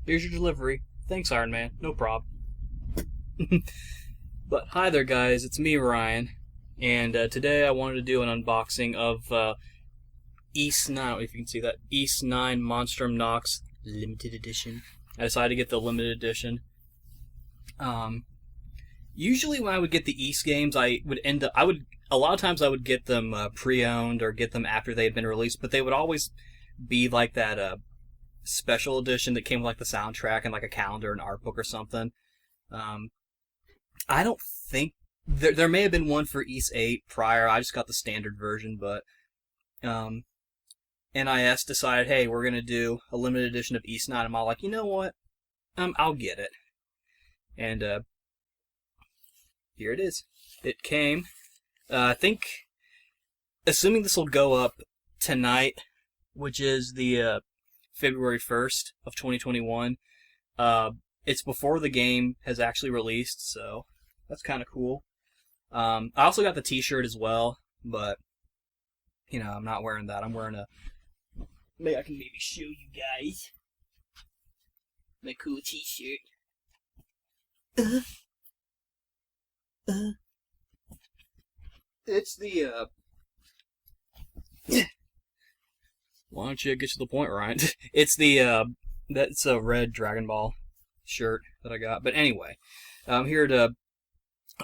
Here's your delivery. Thanks, Iron Man. No prob. But hi there, guys. It's me, Ryan. And today I wanted to do an unboxing of East 9. I don't know if you can see that. East 9 Monstrum Nox Limited Edition. I decided to get the limited edition. Usually when I would get the East games, a lot of times I would get them pre-owned or get them after they had been released, but they would always be like that special edition that came with like the soundtrack and like a calendar and art book or something. I don't think there may have been one for East 8 prior. I just got the standard version, but NIS decided, hey, we're gonna do a limited edition of East 9. I'm all like, you know what? I'll get it. And here it is. It came. I think, assuming this will go up tonight, which is the February 1st of 2021. It's before the game has actually released, so that's kind of cool. I also got the t-shirt as well, but, you know, I'm not wearing that. I'm wearing maybe I can show you guys my cool t-shirt. It's the, why don't you get to the point, Ryan? It's the, that's a red Dragon Ball shirt that I got. But anyway, I'm here to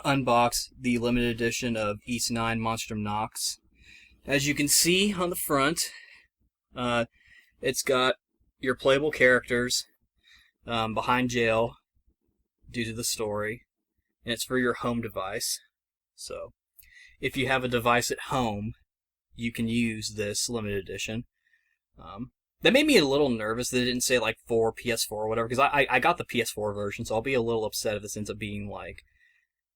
unbox the limited edition of East 9 Monstrum Nox. As you can see on the front, it's got your playable characters behind jail due to the story, and it's for your home device. So, if you have a device at home, you can use this limited edition. That made me a little nervous that it didn't say like for PS4 or whatever, because I got the PS4 version, so I'll be a little upset if this ends up being like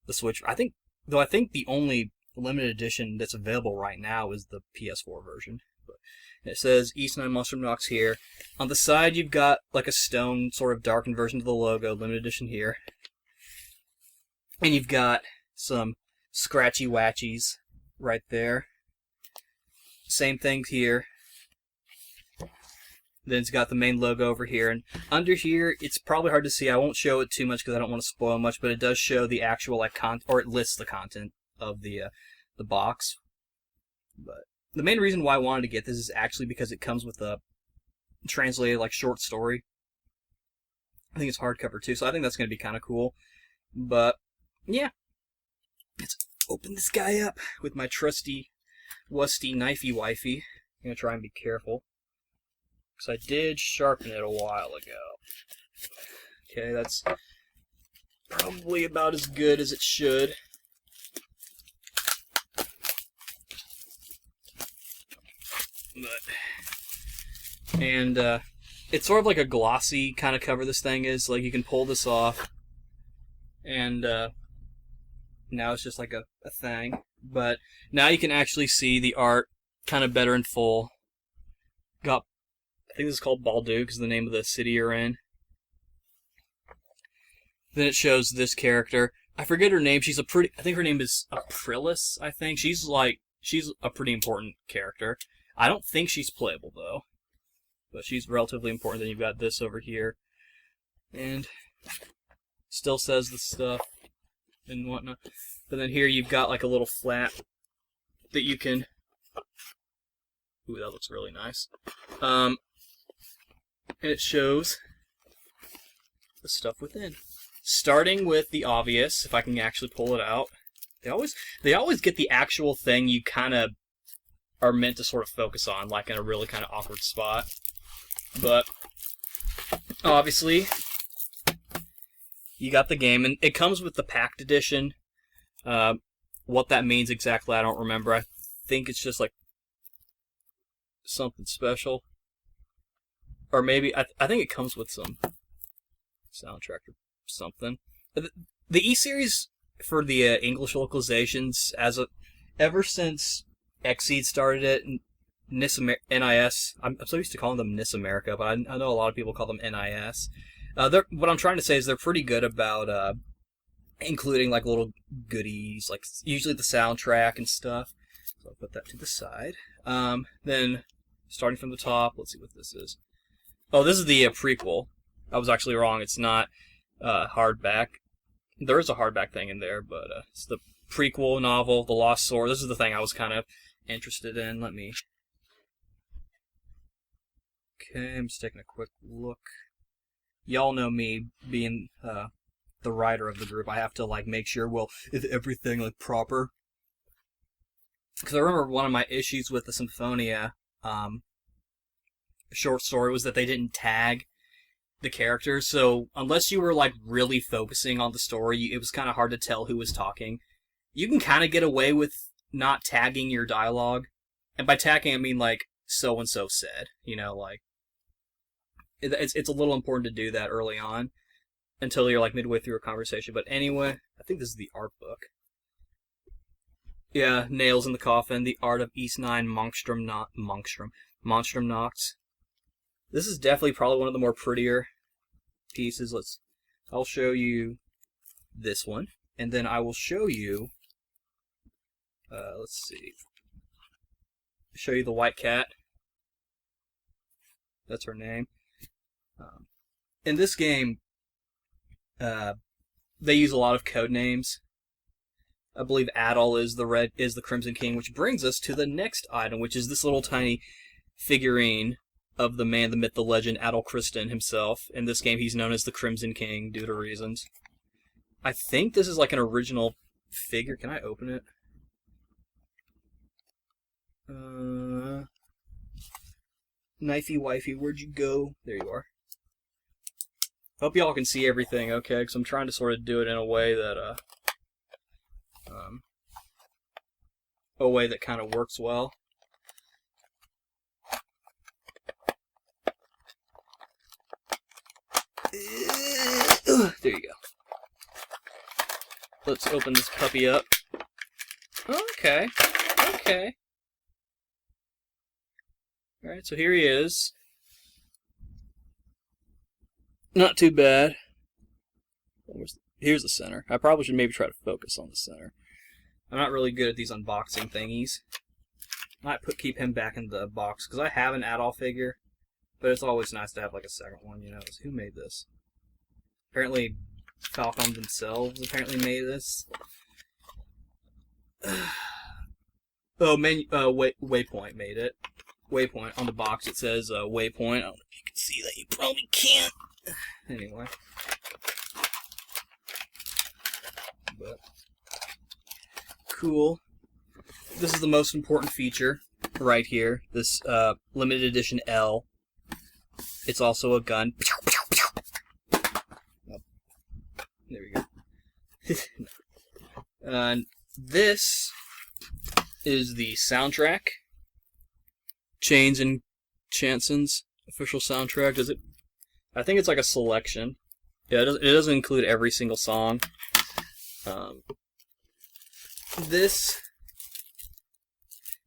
the Switch. I think the only limited edition that's available right now is the PS4 version. But it says East 9 Monstrum Nox here. On the side, you've got like a stone sort of darkened version of the logo, limited edition here. And you've got some scratchy watchies right there. Same thing here. Then it's got the main logo over here, and under here it's probably hard to see. I won't show it too much because I don't want to spoil much, but it does show the actual like or it lists the content of the box. But the main reason why I wanted to get this is actually because it comes with a translated like short story. I think it's hardcover too, so I think that's going to be kind of cool. But yeah, let's open this guy up with my trusty, wusty, knifey wifey. I'm going to try and be careful, because I did sharpen it a while ago. Okay, that's probably about as good as it should. And it's sort of like a glossy kind of cover this thing is. Like, you can pull this off, and now it's just like a thing. But now you can actually see the art kind of better in full. I think this is called Baldu because of the name of the city you're in. Then it shows this character. I forget her name. I think her name is Aprilis, I think. She's a pretty important character. I don't think she's playable, though. But she's relatively important. Then you've got this over here. And still says the stuff and whatnot. But then here you've got like a little flap that you can... Ooh, that looks really nice. And it shows the stuff within. Starting with the obvious, if I can actually pull it out. They always get the actual thing you kind of are meant to sort of focus on, like in a really kind of awkward spot. But obviously, you got the game, and it comes with the packed edition. What that means exactly, I don't remember. I think it's just like something special. Or maybe, I think it comes with some soundtrack or something. The E-Series, for the English localizations, ever since Xseed started it, NIS, I'm so used to calling them NIS America, but I know a lot of people call them NIS. What I'm trying to say is they're pretty good about including like little goodies, like usually the soundtrack and stuff. So I'll put that to the side. Then, starting from the top, let's see what this is. Oh, this is the prequel. I was actually wrong. It's not hardback. There is a hardback thing in there, but it's the prequel novel, The Lost Sword. This is the thing I was kind of interested in. Let me... Okay, I'm just taking a quick look. Y'all know me being the writer of the group. I have to like make sure, well, is everything like proper? Because I remember one of my issues with the Symphonia short story was that they didn't tag the characters. So unless you were like really focusing on the story, it was kind of hard to tell who was talking. You can kind of get away with not tagging your dialogue, and by tagging I mean like so and so said. You know, like it's a little important to do that early on until you're like midway through a conversation. But anyway, I think this is the art book. Yeah, Nails in the Coffin, The Art of East 9, Monstrum Nox. This is definitely probably one of the more prettier pieces. I'll show you this one, and then I will show you, let's see, show you the white cat. That's her name. In this game, they use a lot of code names. I believe Adol is the Crimson King, which brings us to the next item, which is this little tiny figurine of the man, the myth, the legend, Adol Christin himself. In this game, he's known as the Crimson King due to reasons. I think this is like an original figure. Can I open it? Knifey wifey, where'd you go? There you are. Hope y'all can see everything, okay? Because I'm trying to sort of do it in a way that kind of works well. There you go. Let's open this puppy up. Okay. Alright, so here he is. Not too bad. Here's the center. I probably should maybe try to focus on the center. I'm not really good at these unboxing thingies. I might keep him back in the box, because I have an Adol figure, but it's always nice to have like a second one, you know. Who made this? Apparently, Falcon themselves apparently made this. Waypoint made it. Waypoint. On the box it says Waypoint. I don't know if you can see that. You probably can't. Anyway. But cool. This is the most important feature right here. This limited edition L. It's also a gun. There we go. And this is the soundtrack. Chains and Chanson's official soundtrack. Does it? I think it's like a selection. Yeah, it doesn't include every single song. This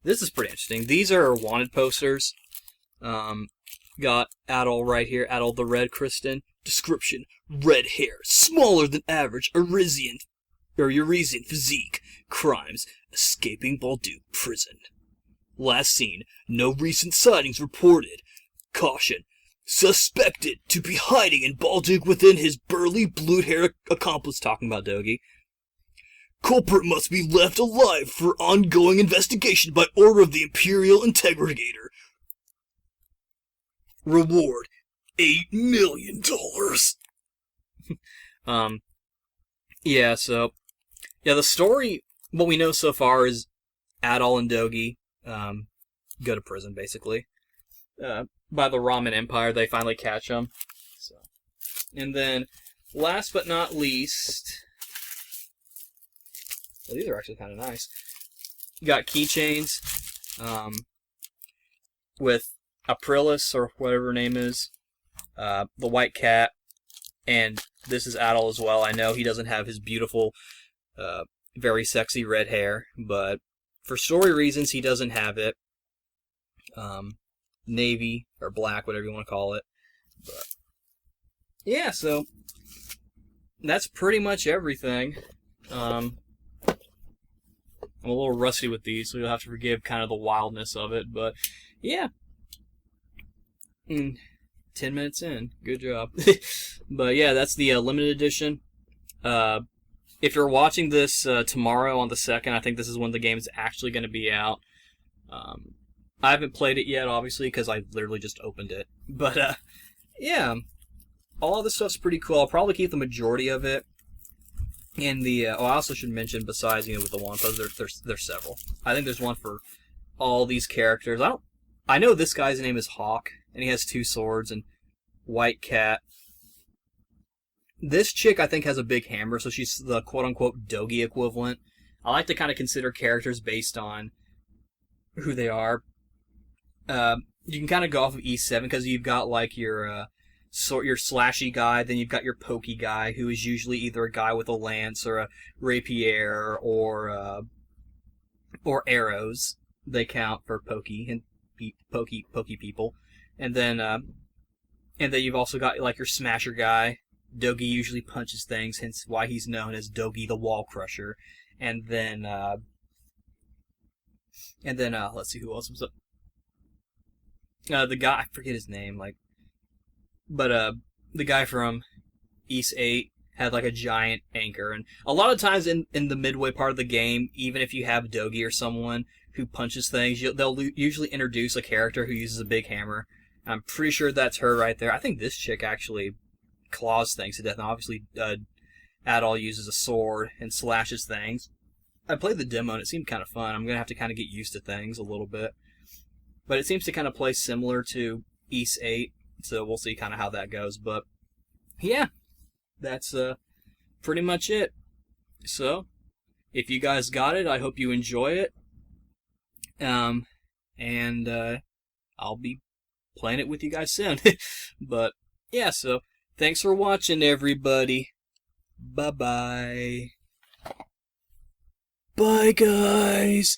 is pretty interesting. These are wanted posters. Got Adol right here. Adol the Red Christin. Description: red hair, smaller than average, Eurasian physique, crimes, escaping Balduke prison. Last seen, no recent sightings reported. Caution, suspected to be hiding in Balduke within his burly blue-haired accomplice, talking about Dogi. Culprit must be left alive for ongoing investigation by order of the Imperial Interrogator. Reward: $8 million. Yeah, so, yeah, the story, what we know so far is Adol and Dogi go to prison, basically. By the Ramen Empire, they finally catch them. So. And then, last but not least, well, these are actually kind of nice. You got keychains with Aprilis, or whatever her name is, the white cat, and this is Adol as well. I know he doesn't have his beautiful, very sexy red hair, but for story reasons, he doesn't have it. Navy, or black, whatever you want to call it. But yeah, so that's pretty much everything. I'm a little rusty with these, so you'll have to forgive kind of the wildness of it, but yeah. 10 minutes in. Good job. But yeah, that's the limited edition. If you're watching this tomorrow on the 2nd, I think this is when the game is actually going to be out. I haven't played it yet, obviously, because I literally just opened it. But yeah, all of this stuff's pretty cool. I'll probably keep the majority of it. And the I also should mention, besides with the Wampas, there's several. I think there's one for all these characters. I know this guy's name is Hawk, and he has 2 swords, and White Cat. This chick, I think, has a big hammer, so she's the quote-unquote Dogi equivalent. I like to kind of consider characters based on who they are. You can kind of go off of E7, because you've got, like, your slashy guy, then you've got your pokey guy, who is usually either a guy with a lance, or a rapier, or arrows. They count for pokey and pokey people. And then you've also got, like, your smasher guy. Dogi usually punches things, hence why he's known as Dogi the Wall Crusher. And then let's see who else was up. The guy, I forget his name, but the guy from East 8 had like a giant anchor, and a lot of times in the midway part of the game, even if you have Dogi or someone who punches things, they'll usually introduce a character who uses a big hammer. I'm pretty sure that's her right there. I think this chick actually claws things to death, and obviously Adol uses a sword and slashes things. I played the demo and it seemed kind of fun. I'm going to have to kind of get used to things a little bit. But it seems to kind of play similar to East 8, so we'll see kind of how that goes. But yeah, that's pretty much it. So, if you guys got it, I hope you enjoy it. And I'll be playing it with you guys soon. But yeah, so thanks for watching, everybody. Bye-bye. Bye, guys.